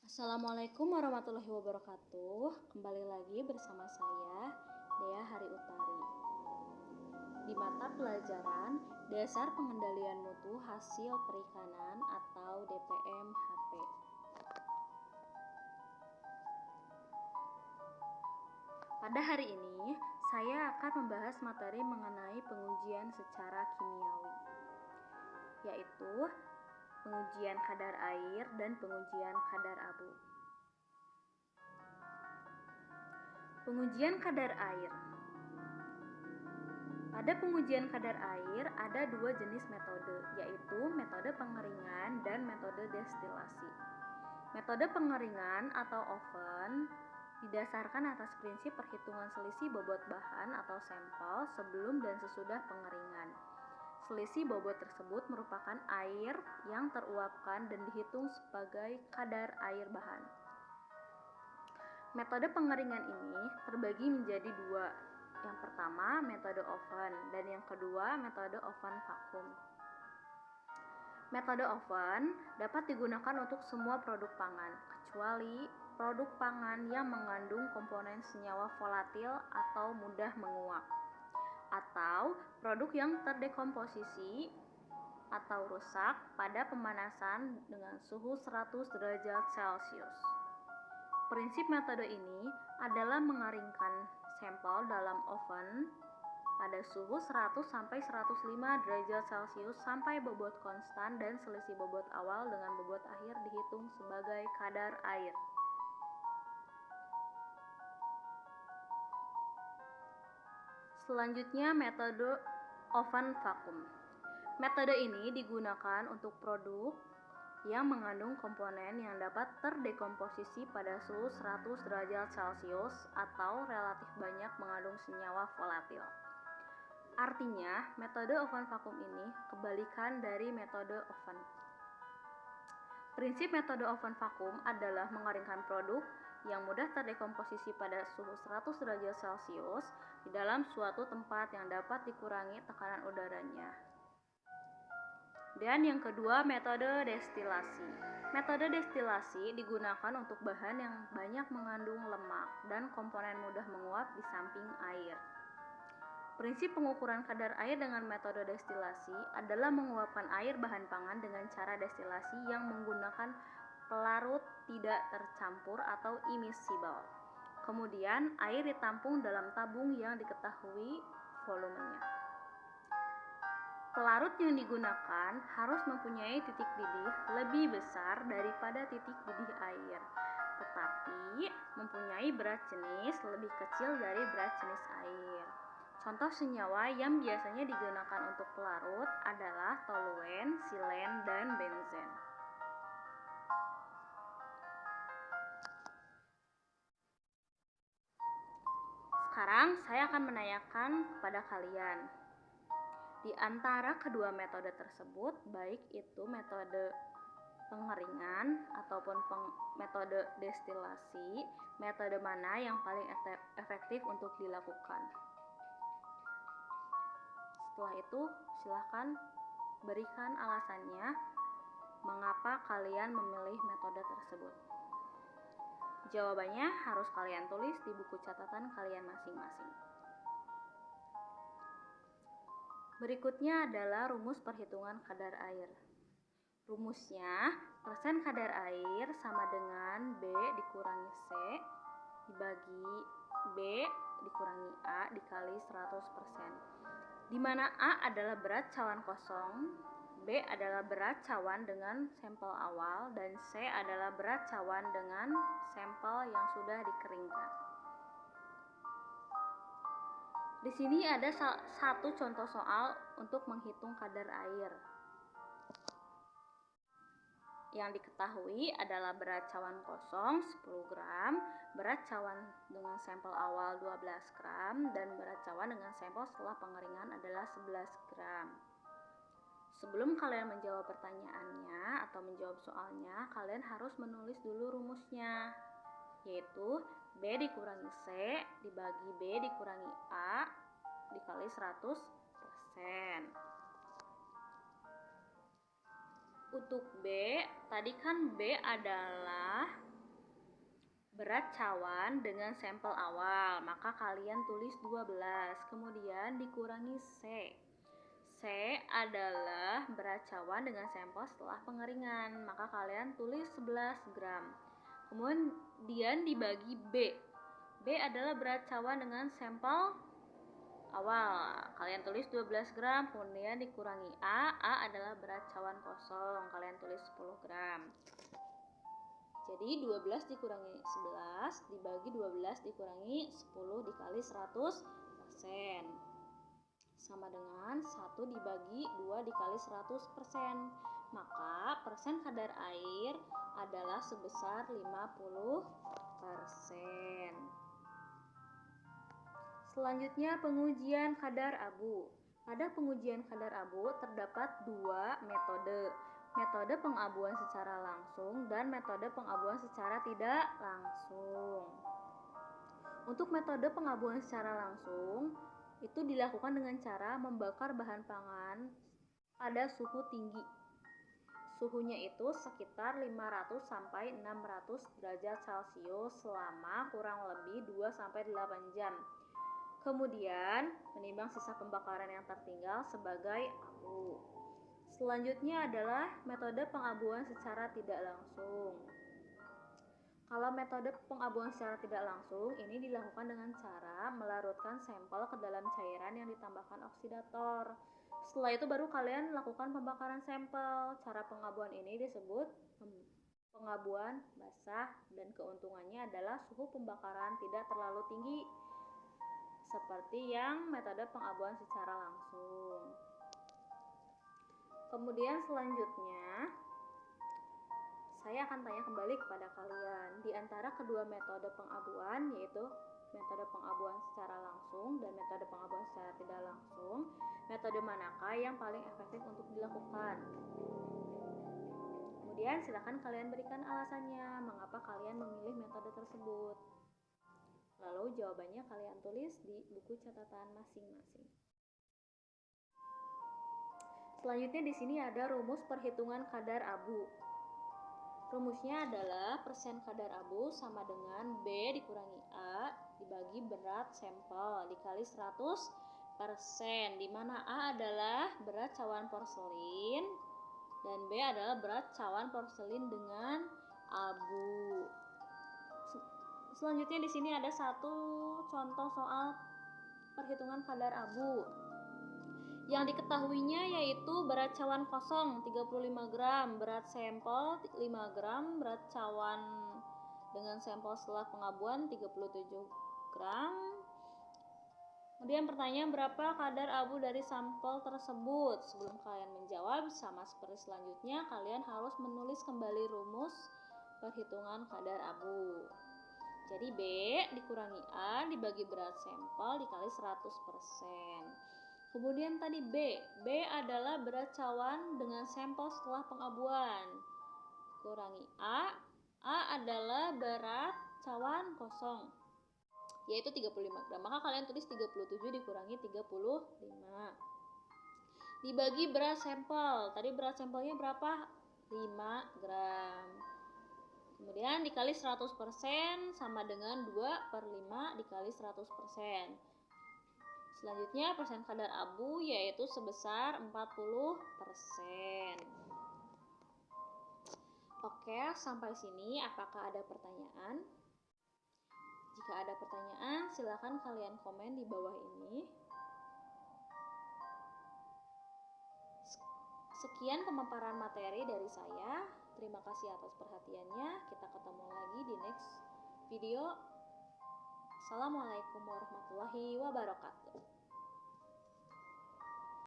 Assalamualaikum warahmatullahi wabarakatuh. Kembali lagi bersama saya, Dea Hari Utari. Di mata pelajaran Dasar Pengendalian Mutu Hasil Perikanan atau DPM-HP. Pada hari ini, saya akan membahas materi mengenai pengujian secara kimiawi, yaitu pengujian kadar air dan pengujian kadar abu. Pengujian kadar air. Pada pengujian kadar air ada dua jenis metode, yaitu metode pengeringan dan metode destilasi. Metode pengeringan atau oven didasarkan atas prinsip perhitungan selisih bobot bahan atau sampel sebelum dan sesudah pengeringan. Selisih bobot tersebut merupakan air yang teruapkan dan dihitung sebagai kadar air bahan. Metode pengeringan ini terbagi menjadi dua. Yang pertama, metode oven, dan yang kedua, metode oven vakum. Metode oven dapat digunakan untuk semua produk pangan, kecuali produk pangan yang mengandung komponen senyawa volatil atau mudah menguap, atau produk yang terdekomposisi atau rusak pada pemanasan dengan suhu 100 derajat Celcius. Prinsip metode ini adalah mengeringkan sampel dalam oven pada suhu 100 sampai 105 derajat Celcius sampai bobot konstan dan selisih bobot awal dengan bobot akhir dihitung sebagai kadar air. Selanjutnya, metode oven vakum. Metode ini digunakan untuk produk yang mengandung komponen yang dapat terdekomposisi pada suhu 100 derajat Celcius atau relatif banyak mengandung senyawa volatil. Artinya, metode oven vakum ini kebalikan dari metode oven. Prinsip metode oven vakum adalah mengeringkan produk yang mudah terdekomposisi pada suhu 100 derajat Celcius di dalam suatu tempat yang dapat dikurangi tekanan udaranya. Dan yang kedua, metode destilasi. Metode destilasi digunakan untuk bahan yang banyak mengandung lemak dan komponen mudah menguap di samping air. Prinsip pengukuran kadar air dengan metode destilasi adalah menguapkan air bahan pangan dengan cara destilasi yang menggunakan pelarut tidak tercampur atau immiscible. Kemudian air ditampung dalam tabung yang diketahui volumenya. Pelarut yang digunakan harus mempunyai titik didih lebih besar daripada titik didih air, tetapi mempunyai berat jenis lebih kecil dari berat jenis air. Contoh senyawa yang biasanya digunakan untuk pelarut adalah toluen, silen, dan benzen. Sekarang saya akan menanyakan kepada kalian, di antara kedua metode tersebut, baik itu metode pengeringan ataupun metode destilasi, metode mana yang paling efektif untuk dilakukan? Setelah itu, silahkan berikan alasannya mengapa kalian memilih metode tersebut. Jawabannya harus kalian tulis di buku catatan kalian masing-masing. Berikutnya adalah rumus perhitungan kadar air. Rumusnya, persen kadar air sama dengan B dikurangi C dibagi B dikurangi A dikali 100%. Di mana A adalah berat cawan kosong, B adalah berat cawan dengan sampel awal, dan C adalah berat cawan dengan sampel yang sudah dikeringkan. Di sini ada satu contoh soal untuk menghitung kadar air. Yang diketahui adalah berat cawan kosong 10 gram, berat cawan dengan sampel awal 12 gram, dan berat cawan dengan sampel setelah pengeringan adalah 11 gram. Sebelum kalian menjawab pertanyaannya atau menjawab soalnya, kalian harus menulis dulu rumusnya, yaitu B dikurangi C dibagi B dikurangi A dikali 100%. Untuk B, tadi kan B adalah berat cawan dengan sampel awal, maka kalian tulis 12, kemudian dikurangi C. C adalah berat cawan dengan sampel setelah pengeringan, maka kalian tulis 11 gram. Kemudian dibagi B. B adalah berat cawan dengan sampel awal, kalian tulis 12 gram, kemudian dikurangi A. A adalah berat cawan kosong, kalian tulis 10 gram. Jadi 12 dikurangi 11 dibagi 12 dikurangi 10 dikali 100% sama dengan 1 dibagi 2 dikali 100%. Maka persen kadar air adalah sebesar 50%. Selanjutnya pengujian kadar abu. Pada pengujian kadar abu terdapat dua metode. Metode pengabuan secara langsung dan metode pengabuan secara tidak langsung. Untuk metode pengabuan secara langsung itu dilakukan dengan cara membakar bahan pangan pada suhu tinggi. Suhunya itu sekitar 500 sampai 600 derajat Celcius selama kurang lebih 2 sampai 8 jam. Kemudian menimbang sisa pembakaran yang tertinggal sebagai abu. Selanjutnya adalah metode pengabuan secara tidak langsung. Kalau metode pengabuan secara tidak langsung ini dilakukan dengan cara melarutkan sampel ke dalam cairan yang ditambahkan oksidator. Setelah itu baru kalian lakukan pembakaran sampel. Cara pengabuan ini disebut pengabuan basah dan keuntungannya adalah suhu pembakaran tidak terlalu tinggi seperti yang metode pengabuan secara langsung. Kemudian selanjutnya saya akan tanya kembali kepada kalian, di antara kedua metode pengabuan, yaitu metode pengabuan secara langsung dan metode pengabuan secara tidak langsung, metode manakah yang paling efektif untuk dilakukan? Kemudian silakan kalian berikan alasannya, mengapa kalian memilih metode tersebut. Lalu jawabannya kalian tulis di buku catatan masing-masing. Selanjutnya di sini ada rumus perhitungan kadar abu. Rumusnya adalah persen kadar abu sama dengan B dikurangi A dibagi berat sampel dikali 100%, di mana A adalah berat cawan porselin dan B adalah berat cawan porselin dengan abu. Selanjutnya di sini ada satu contoh soal perhitungan kadar abu. Yang diketahuinya yaitu berat cawan kosong 35 gram, berat sampel 5 gram, berat cawan dengan sampel setelah pengabuan 37 gram. Kemudian pertanyaan, berapa kadar abu dari sampel tersebut? Sebelum kalian menjawab, sama seperti selanjutnya, kalian harus menulis kembali rumus perhitungan kadar abu. Jadi B dikurangi A dibagi berat sampel dikali 100%. Kemudian tadi B adalah berat cawan dengan sampel setelah pengabuan. Kurangi A adalah berat cawan kosong, yaitu 35 gram. Maka kalian tulis 37 dikurangi 35. Dibagi berat sampel. Tadi berat sampelnya berapa? 5 gram. Kemudian dikali 100% sama dengan 2/5 dikali 100%. Selanjutnya persen kadar abu yaitu sebesar 40%. Oke, sampai sini apakah ada pertanyaan? Jika ada pertanyaan, silakan kalian komen di bawah ini. Sekian pemaparan materi dari saya. Terima kasih atas perhatiannya. Kita ketemu lagi di next video. Assalamualaikum warahmatullahi wabarakatuh.